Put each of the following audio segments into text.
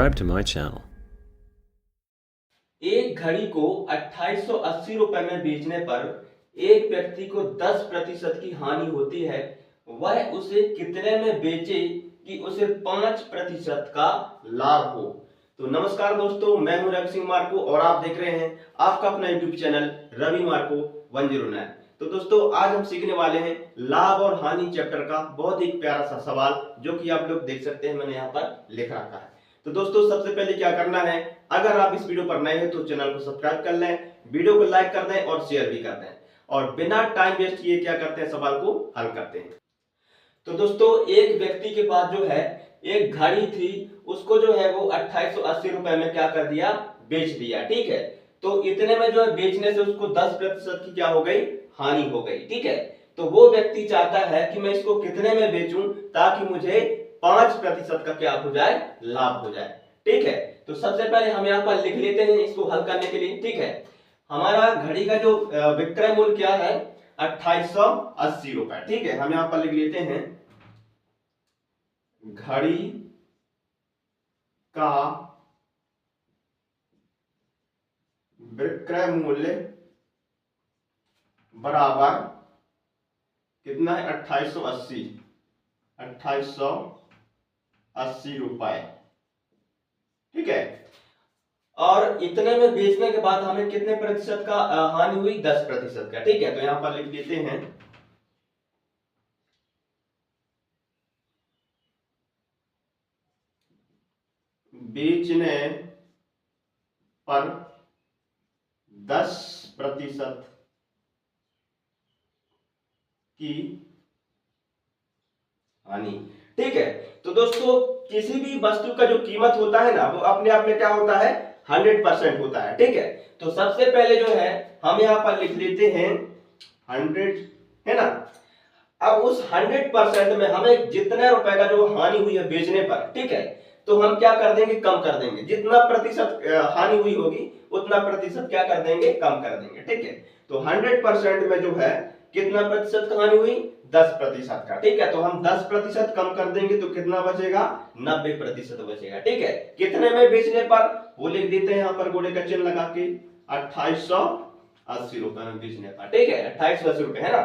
Subscribe to my channel. एक घड़ी को 2880 रुपए में बेचने पर एक व्यक्ति को 10% की हानि होती है। वह उसे कितने में बेचे कि उसे 5% का लाभ हो। तो नमस्कार दोस्तों, मैं हूं रवि सिंह मार्को और आप देख रहे हैं आपका अपना यूट्यूब चैनल रवि मार्को 109। तो दोस्तों, आज हम सीखने वाले हैं लाभ और हानि चैप्टर का बहुत ही प्यारा सा सवाल, जो कि आप लोग देख सकते हैं, मैंने यहाँ पर लिख रखा है। तो दोस्तों, सबसे पहले क्या करना है, अगर आप इस वीडियो पर नए हैं तो चैनल को सब्सक्राइब कर लें, वीडियो को लाइक कर दें और शेयर भी कर दें, और बिना टाइम वेस्ट किए क्या करते हैं, सवाल को हल करते हैं। तो दोस्तों, एक व्यक्ति के पास जो है एक घड़ी थी, उसको जो है वो 2880 रुपए में क्या कर दिया, बेच दिया। ठीक है, तो इतने में जो है बेचने से उसको 10% की क्या हो गई, हानि हो गई। ठीक है, तो वो व्यक्ति चाहता है कि मैं इसको कितने में बेचूं ताकि मुझे 5% का क्या हो जाए, लाभ हो जाए। ठीक है, तो सबसे पहले हम यहाँ पर लिख लेते हैं इसको हल करने के लिए। ठीक है, हमारा घड़ी का जो विक्रय मूल्य क्या है, 2880 रुपए। ठीक है, हम यहाँ पर लिख लेते हैं घड़ी का विक्रय मूल्य बराबर कितना है, 2880 रुपए। ठीक है, और इतने में बेचने के बाद हमें कितने प्रतिशत का हानि हुई, 10% का। ठीक है, तो यहां पर लिख देते हैं बेचने पर 10% की हानि। ठीक है, तो दोस्तों, किसी भी वस्तु का जो कीमत होता है ना, वो अपने आप में क्या होता है, 100% होता है। ठीक है, तो सबसे पहले जो है हम यहां पर लिख लेते हैं 100, है ना। अब उस 100% में हमें जितने रुपए का जो हानि हुई है बेचने पर, ठीक है, तो हम क्या कर देंगे, कम कर देंगे। जितना प्रतिशत हानि हुई होगी उतना प्रतिशत क्या कर देंगे, कम कर देंगे। ठीक है, तो 100% में जो है कितना प्रतिशत का हानि हुई, 10% का। ठीक है, तो हम 10% कम कर देंगे तो कितना बचेगा, 90% बचेगा। ठीक है, कितने में बेचने पर, वो लिख देते हैं यहाँ पर घोड़े का चिन्ह लगा के, 2880 रुपए में बेचने पर। ठीक है, 2880 रुपए, है ना।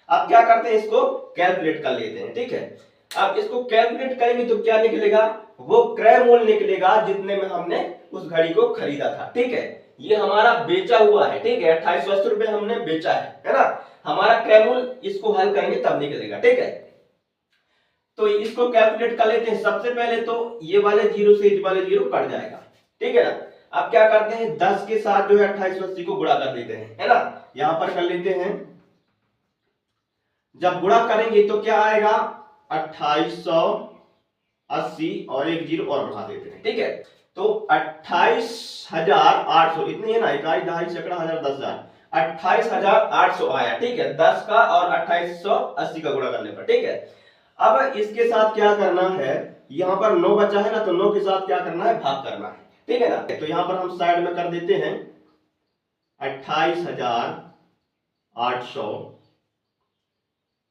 अब क्या करते हैं, इसको कैलकुलेट कर लेते हैं। ठीक है, अब इसको कैलकुलेट करेंगे तो क्या निकलेगा, वो क्रय मूल्य निकलेगा जितने में हमने उस घड़ी को खरीदा था। ठीक है, ये हमारा बेचा हुआ है। ठीक है, 2880 रुपए हमने बेचा है ना। हमारा क्रय मूल्य, इसको हल करेंगे तब निकलेगा। ठीक है, तो इसको कैलकुलेट कर लेते हैं। सबसे पहले तो ये वाले जीरो से इस वाले जीरो कट जाएगा। ठीक है ना। अब क्या करते हैं, 10 के साथ जो है 2880 को गुणा कर देते हैं, है ना। यहां पर कर लेते हैं, जब गुणा करेंगे तो क्या आएगा, 2880 और एक जीरो और बढ़ा देते हैं। ठीक है, तो 28,800, इतनी है ना, इकाई दहाई सैकड़ा हजार 10,000, 28,800 आया। ठीक है, 10 का और 2880 का गुणा करने पर। ठीक है, अब इसके साथ क्या करना है, यहां पर 9 बचा है ना, तो 9 के साथ क्या करना है, भाग करना है। ठीक है ना, तो यहां पर हम साइड में कर देते हैं 28,800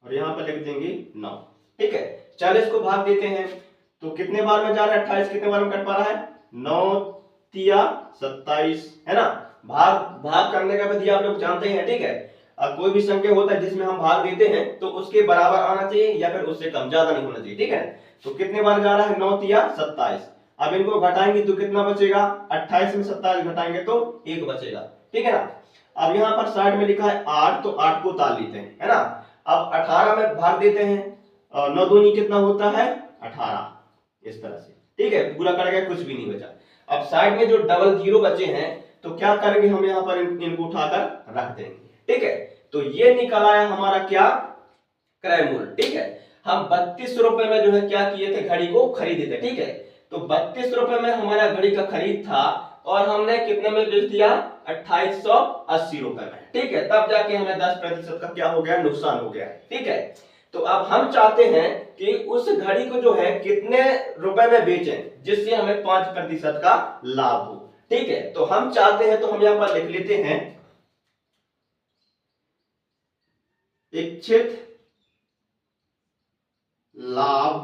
और यहां पर लिख देंगे 9। ठीक है, चल इसको भाग देते हैं, तो कितने बार में जा रहा है, 28 कितने बार में कट पा रहा है, 9 तिया 27, है ना। भाग भाग करने का विधि आप लोग जानते हैं। ठीक है, अब कोई भी संख्या होता है जिसमें हम भाग देते हैं तो उसके बराबर आना चाहिए या फिर उससे कम, ज्यादा नहीं होना चाहिए। ठीक है, तो कितने बार जा रहा है, 9 तिया 27। अब इनको घटाएंगे तो कितना बचेगा, 28 में 27 घटाएंगे तो 1 बचेगा। ठीक है ना। अब यहाँ पर साइड में लिखा है 8, तो 8 को उतार लेते हैं, है ना। अब 18 में भाग देते हैं, 9 दूनी कितना होता है, 18, इस तरह से। ठीक है, पूरा कर गया, कुछ भी नहीं बचा। अब साइड में जो डबल जीरो बचे हैं, तो क्या करेंगे, हम यहाँ पर इनको उठाकर रख देंगे। ठीक है, तो ये निकल आया हमारा क्या, क्रय मूल्य। ठीक है, हम 32 रुपए में जो है क्या किए थे, घड़ी को खरीदे थे। ठीक है, तो 32 रुपए में हमारा घड़ी का खरीद था और हमने कितने में बेच दिया, 2880 रुपए में। ठीक है, तब जाके हमें 10% का क्या हो गया, नुकसान हो गया। ठीक है, तो अब हम चाहते हैं कि उस घड़ी को जो है कितने रुपए में बेचें जिससे हमें 5% का लाभ हो। ठीक है, तो हम चाहते हैं, तो हम यहां पर लिख लेते हैं इच्छित लाभ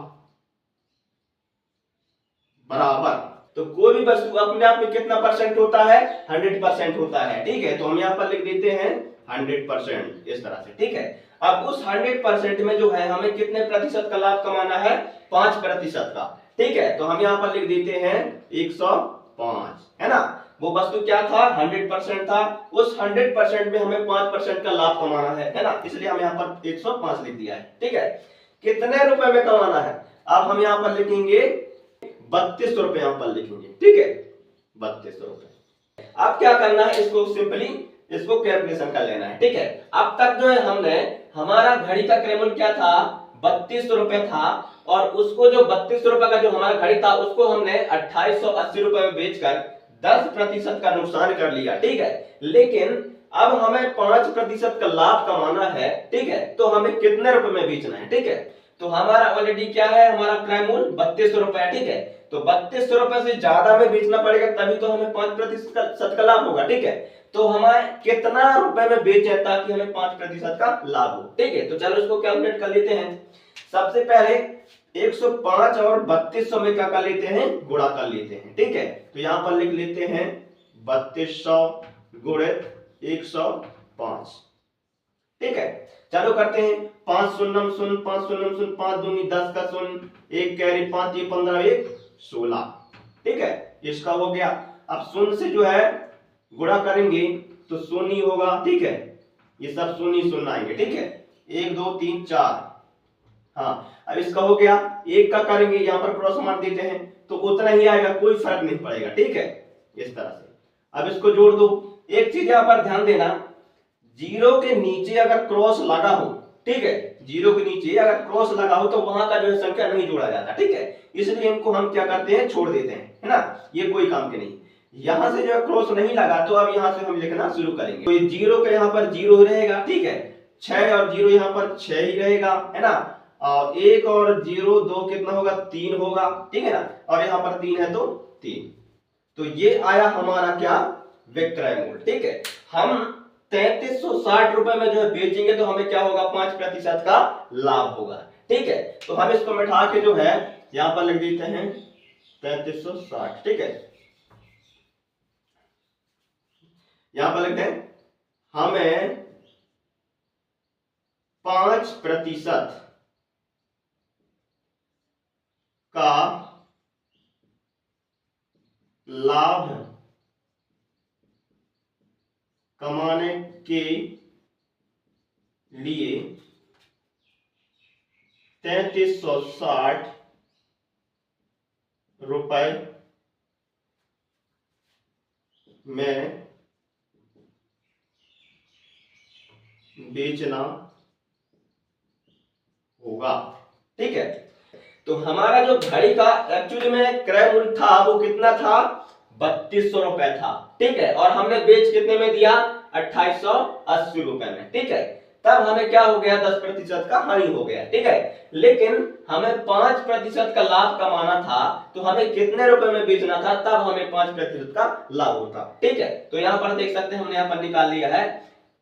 बराबर तो कोई भी वस्तु अपने आप में कितना परसेंट होता है, 100% होता है। ठीक है, तो हम यहाँ पर लिख देते हैं 100% इस तरह से। ठीक है, अब उस 100% में जो है हमें कितने प्रतिशत का लाभ कमाना है, 5% का। ठीक है, तो हम यहाँ पर लिख देते हैं 105, है ना। वो वस्तु क्या था, 100% था, उस 100% में हमें 5% का लाभ कमाना है ना, इसलिए हम यहाँ पर 105 लिख दिया है। ठीक है, कितने रुपए में कमाना है, अब हम यहाँ पर लिखेंगे 3200 रुपए, यहाँ पर लिखेंगे। ठीक है, 3200 रुपए। अब क्या करना है, इसको सिंपली इसको कैलकुलेशन कर लेना है। ठीक है, अब तक जो है हमने हमारा घड़ी का क्रय मूल्य क्या था, 3200 रुपए था, और उसको जो 3200 रुपए का जो हमारा घड़ी था उसको हमने 2880 रुपए में बेचकर 10% का नुकसान कर लिया। ठीक है, लेकिन अब हमें 5% का लाभ कमाना है। ठीक है, तो हमें कितने रुपए में बेचना है। ठीक है, तो हमारा ऑलरेडी क्या है, हमारा क्रय मूल्य 3200 रुपए। ठीक है, तो 3200 रुपए से ज्यादा में बेचना पड़ेगा, तभी तो हमें 5% का लाभ होगा। ठीक है, तो हमें कितना रुपए में बेचें ताकि हमें 5% का लाभ हो। ठीक है, तो चलो इसको कैलकुलेट कर लेते हैं। सबसे पहले 105 और 3200 में क्या कर लेते हैं, गुणा कर लेते हैं। ठीक है, तो यहां पर लिख लेते हैं 3200 गुणित 105। ठीक है, चलो करते हैं, 5 शून्य शून्य, 5 शून्य शून्य, 5 दूनी 10 का शून्य, 1 कैरी 5, ये 15, 1 16। ठीक है, इसका हो गया। अब शून्य से जो है गुणा करेंगे तो शून्य होगा। ठीक है, ये सब शून्य शून्य आएंगे। ठीक है, 1 2 3 4। हाँ, अब इसका हो गया, 1 का करेंगे, यहाँ पर क्रॉस मार देते हैं तो उतना ही आएगा, कोई फर्क नहीं पड़ेगा। ठीक है, इस तरह से। अब इसको जोड़ दो। एक चीज यहाँ पर ध्यान देना, जीरो के नीचे अगर क्रॉस लगा हो, ठीक है, जीरो के नीचे अगर क्रॉस लगा हो तो वहां का जो है संख्या नहीं जोड़ा जाता। ठीक है, इसलिए इनको हम क्या करते हैं, छोड़ देते हैं, है ना, ये कोई काम के नहीं। यहां से जो है क्रॉस नहीं लगा तो अब यहां से हम लिखना शुरू करेंगे। तो ये जीरो का यहाँ पर जीरो रहेगा। ठीक है, 6 और जीरो यहाँ पर 6 ही रहेगा, है ना, और 1 और 0 2 कितना होगा, 3 होगा। ठीक है ना, और यहाँ पर 3 है तो 3। तो ये आया हमारा क्या, विक्रय मूल्य। ठीक है, हम 3360 रुपए में जो है बेचेंगे तो हमें क्या होगा, 5% का लाभ होगा। ठीक है, तो हम इसको मिटा के जो है यहां पर लिख देते हैं 3360। ठीक है, यहां पर लिखते हैं हमें 5% का लाभ कमाने के लिए 3360 रुपए में बेचना होगा। ठीक है, तो हमारा जो घड़ी का एक्चुअली में क्रय मूल्य था वो कितना था, 3200 रुपए था। ठीक है, और हमने बेच कितने में दिया, 2880 रुपए में। ठीक है, तब हमें क्या हो गया, 10% का हानि हो गया। ठीक है, लेकिन हमें 5% का लाभ कमाना था तो हमें कितने रुपए में बेचना था, तब हमें 5% का लाभ होता। ठीक है, तो यहाँ पर देख सकते हैं हमने यहाँ पर निकाल लिया है,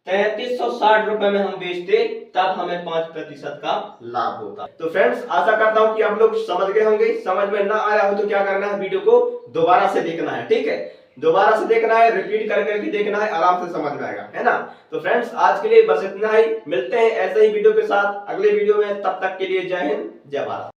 3360 रुपए में हम बेचते तब हमें 5% का लाभ होता। तो फ्रेंड्स, आशा करता हूं कि आप लोग समझ गए होंगे। समझ में ना आया हो तो क्या करना है, वीडियो को दोबारा से देखना है। ठीक है, दोबारा से देखना है, रिपीट कर करके देखना है, आराम से समझ में आएगा, है ना। तो फ्रेंड्स, आज के लिए बस इतना ही। मिलते हैं ऐसे ही वीडियो के साथ अगले वीडियो में, तब तक के लिए जय हिंद, जय भारत।